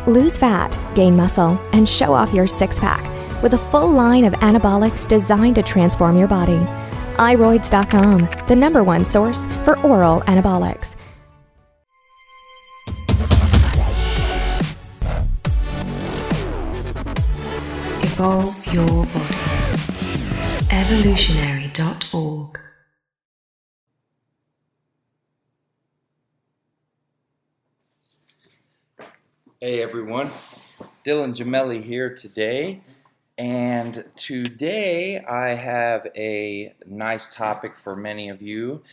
Lose fat, gain muscle, and show off your six-pack with a full line of anabolics designed to transform your body. iRoids.com, the #1 source for oral anabolics. Evolve your body. Evolutionary.org. Hey everyone, Dylan Gemelli here today, and today I have a nice topic for many of you.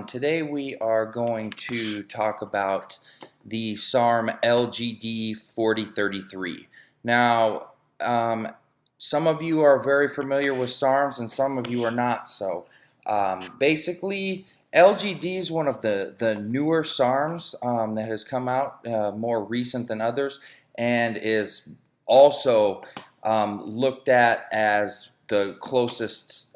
Today we are going to talk about the SARM LGD-4033. Now, some of you are very familiar with SARMs and some of you are not. So basically, LGD is one of the newer SARMs that has come out, more recent than others, and is also looked at as the closest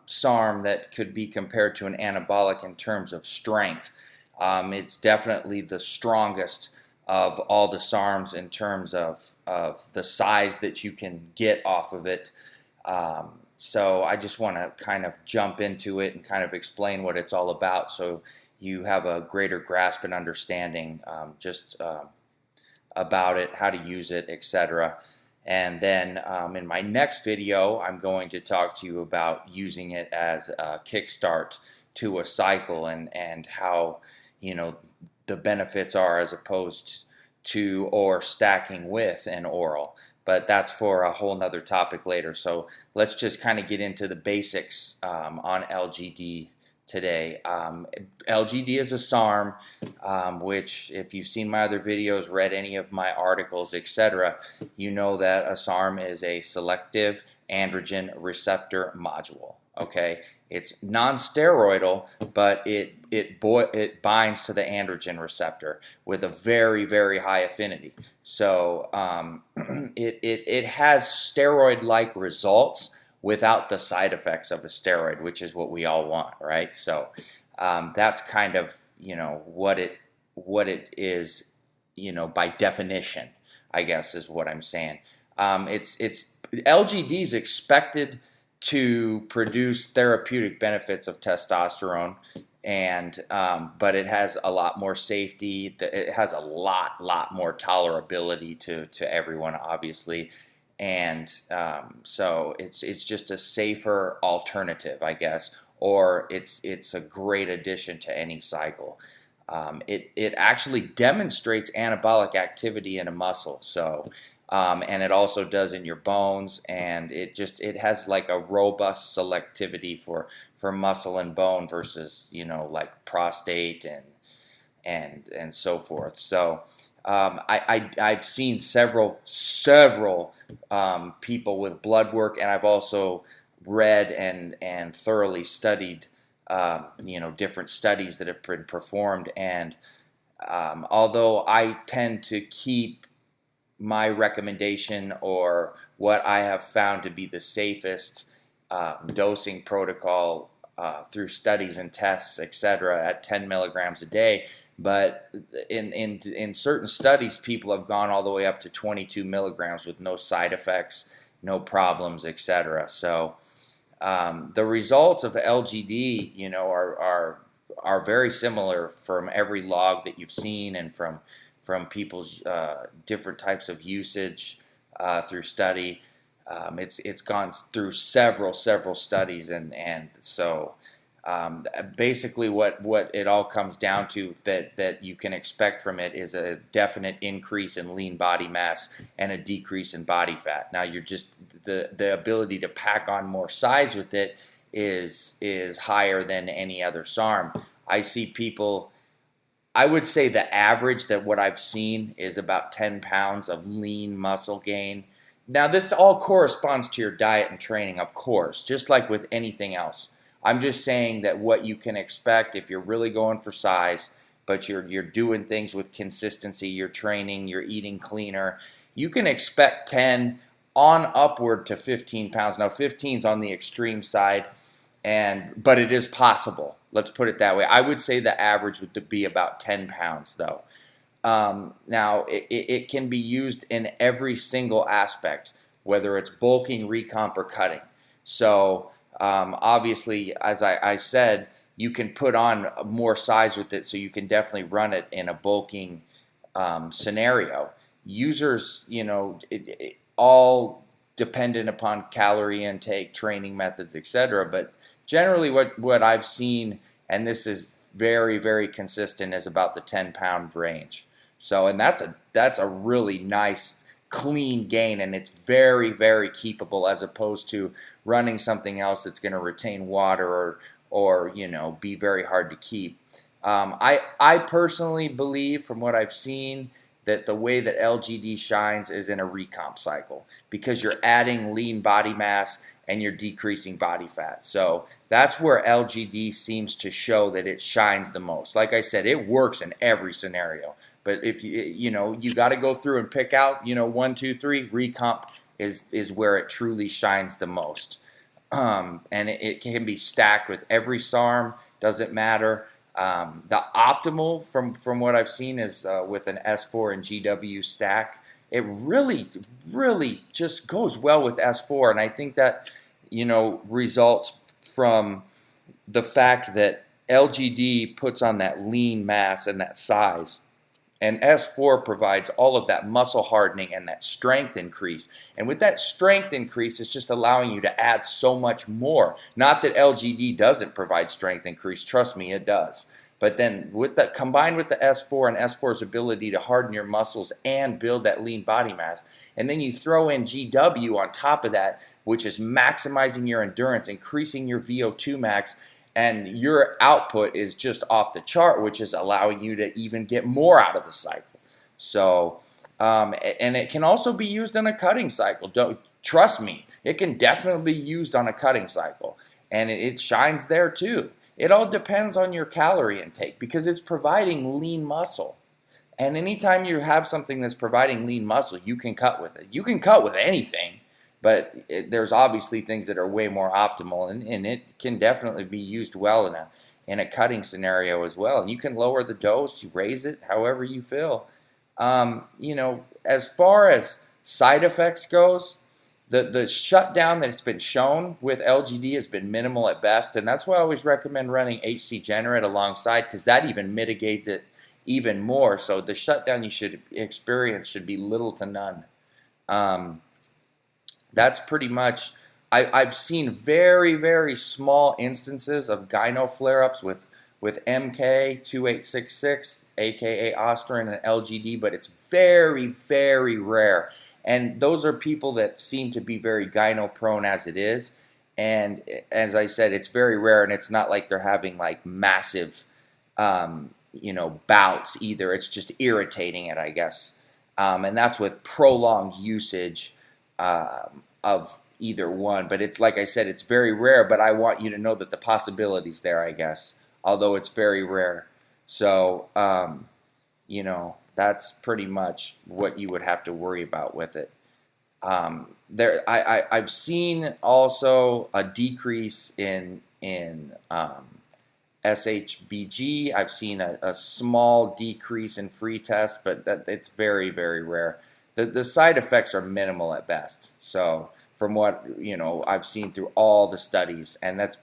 SARM that could be compared to an anabolic in terms of strength. It's definitely the strongest of all the SARMs in terms of the size that you can get off of it. So I just want to kind of jump into it and kind of explain what it's all about so you have a greater grasp and understanding about it, how to use it, etc. And then in my next video, I'm going to talk to you about using it as a kickstart to a cycle and how, you know, the benefits are as opposed to or stacking with an oral. But that's for a whole nother topic later. So let's just kind of get into the basics on LGD today. LGD is a SARM, which if you've seen my other videos, read any of my articles, etc., you know that a SARM is a selective androgen receptor module. Okay, it's non-steroidal, but it binds to the androgen receptor with a very, very high affinity. So it has steroid-like results without the side effects of a steroid, which is what we all want, right? So that's kind of, you know, what it is, you know, by definition, I guess is what I'm saying. It's LGD is expected to produce therapeutic benefits of testosterone, and but it has a lot more safety. It has a lot more tolerability to everyone, obviously, and so it's just a safer alternative, I guess, or it's a great addition to any cycle. It actually demonstrates anabolic activity in a muscle, so. And it also does in your bones, and it has like a robust selectivity for muscle and bone versus, you know, like prostate and so forth. So I've seen several people with blood work, and I've also read and thoroughly studied you know, different studies that have been performed, and although I tend to keep my recommendation or what I have found to be the safest dosing protocol through studies and tests, etc., at 10 milligrams a day. But in certain studies, people have gone all the way up to 22 milligrams with no side effects, no problems, etc. So the results of LGD, you know, are very similar from every log that you've seen and from people's different types of usage through study. It's gone through several studies, and so basically what it all comes down to that you can expect from it is a definite increase in lean body mass and a decrease in body fat. Now you're just the ability to pack on more size with it is higher than any other SARM. I see people. I would say the average that what I've seen is about 10 pounds of lean muscle gain. Now, this all corresponds to your diet and training, of course, just like with anything else. I'm just saying that what you can expect if you're really going for size, but you're doing things with consistency, you're training, you're eating cleaner, you can expect 10 on upward to 15 pounds. Now, 15 is on the extreme side, but it is possible. Let's put it that way. I would say the average would be about 10 pounds, though. Now, it can be used in every single aspect, whether it's bulking, recomp, or cutting. So obviously, as I said, you can put on more size with it, so you can definitely run it in a bulking scenario. Users, all dependent upon calorie intake, training methods, etc. But generally, what I've seen, and this is very, very consistent, is about the 10-pound range. So, and that's a really nice, clean gain, and it's very, very keepable, as opposed to running something else that's going to retain water or be very hard to keep. I personally believe, from what I've seen, that the way that LGD shines is in a recomp cycle, because you're adding lean body mass and you're decreasing body fat. So that's where LGD seems to show that it shines the most. Like I said, it works in every scenario. But if you got to go through and pick out, 1, 2, 3, recomp is where it truly shines the most. And it can be stacked with every SARM, doesn't matter. The optimal, from what I've seen, is with an S4 and GW stack. It really, really just goes well with S4, and I think that results from the fact that LGD puts on that lean mass and that size, and S4 provides all of that muscle hardening and that strength increase. And with that strength increase, it's just allowing you to add so much more. Not that LGD doesn't provide strength increase. Trust me, it does. But then combined with the S4 and S4's ability to harden your muscles and build that lean body mass, and then you throw in GW on top of that, which is maximizing your endurance, increasing your VO2 max, and your output is just off the chart, which is allowing you to even get more out of the cycle. So, and it can also be used in a cutting cycle. Trust me, it can definitely be used on a cutting cycle, and it shines there too. It all depends on your calorie intake, because it's providing lean muscle. And anytime you have something that's providing lean muscle, you can cut with it. You can cut with anything. But there's obviously things that are way more optimal, and it can definitely be used well in a cutting scenario as well. And you can lower the dose, you raise it however you feel. As far as side effects goes, the shutdown that's been shown with LGD has been minimal at best, and that's why I always recommend running HC Generate alongside, because that even mitigates it even more. So the shutdown you should experience should be little to none. That's pretty much, I've seen very, very small instances of gyno flare-ups with MK2866, aka Ostrin, and LGD, but it's very, very rare. And those are people that seem to be very gyno prone as it is. And as I said, it's very rare, and it's not like they're having like massive, bouts either. It's just irritating it, I guess. And that's with prolonged usage of either one. But it's, like I said, it's very rare, but I want you to know that the possibility's there, I guess, although it's very rare. So, that's pretty much what you would have to worry about with it. I've seen also a decrease in SHBG. I've seen a small decrease in free tests, but it's very, very rare. The side effects are minimal at best. So from what I've seen through all the studies, and that's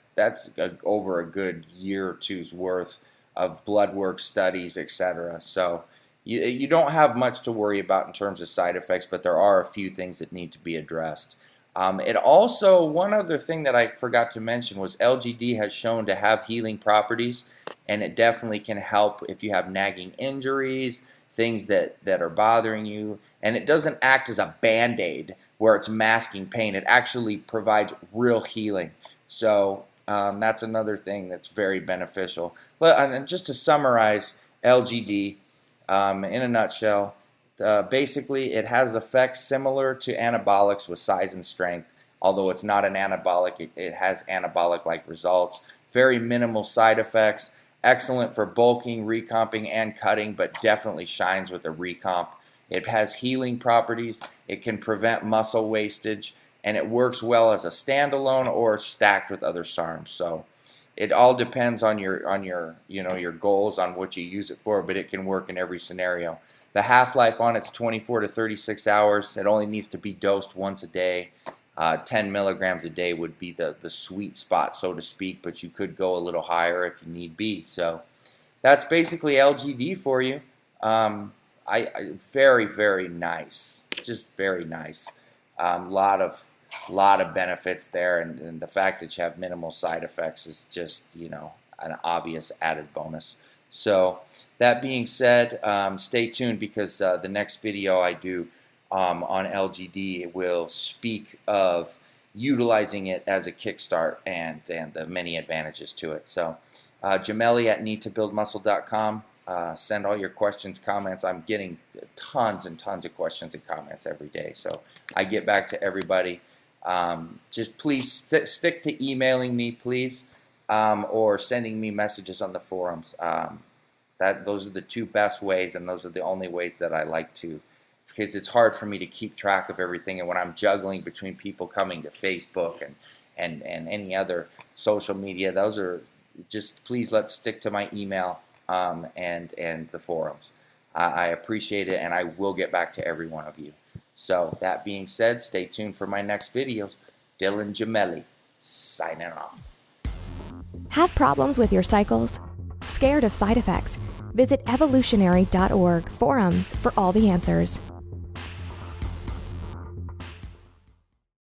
over a good year or two's worth of blood work studies, etc. So you don't have much to worry about in terms of side effects, but there are a few things that need to be addressed. It also, one other thing that I forgot to mention was LGD has shown to have healing properties, and it definitely can help if you have nagging injuries, things that are bothering you, and it doesn't act as a band-aid where it's masking pain. It actually provides real healing. So that's another thing that's very beneficial. And just to summarize LGD in a nutshell, basically it has effects similar to anabolics with size and strength. Although it's not an anabolic, it has anabolic-like results. Very minimal side effects. Excellent for bulking, recomping, and cutting, but definitely shines with a recomp. It has healing properties. It can prevent muscle wastage, and it works well as a standalone or stacked with other SARMs. So It all depends on your your goals, on what you use it for, but it can work in every scenario. The half-life on it's 24 to 36 hours. It only needs to be dosed once a day. 10 milligrams a day would be the sweet spot, so to speak, but you could go a little higher if you need be. So that's basically LGD for you. Very, very nice, just very nice. Lot of benefits there, and the fact that you have minimal side effects is just an obvious added bonus. So that being said, stay tuned, because the next video I do on LGD will speak of utilizing it as a kickstart and the many advantages to it. So Gemelli at needtobuildmuscle.com. Send all your questions, comments. I'm getting tons and tons of questions and comments every day, so I get back to everybody. Just please stick to emailing me, please, or sending me messages on the forums. Those are the two best ways, and those are the only ways that I like to, because it's hard for me to keep track of everything, and when I'm juggling between people coming to Facebook and any other social media, those are just, please, let's stick to my email and the forums. I appreciate it, and I will get back to every one of you. So that being said, stay tuned for my next videos. Dylan Gemelli, signing off. Have problems with your cycles? Scared of side effects? Visit evolutionary.org forums for all the answers.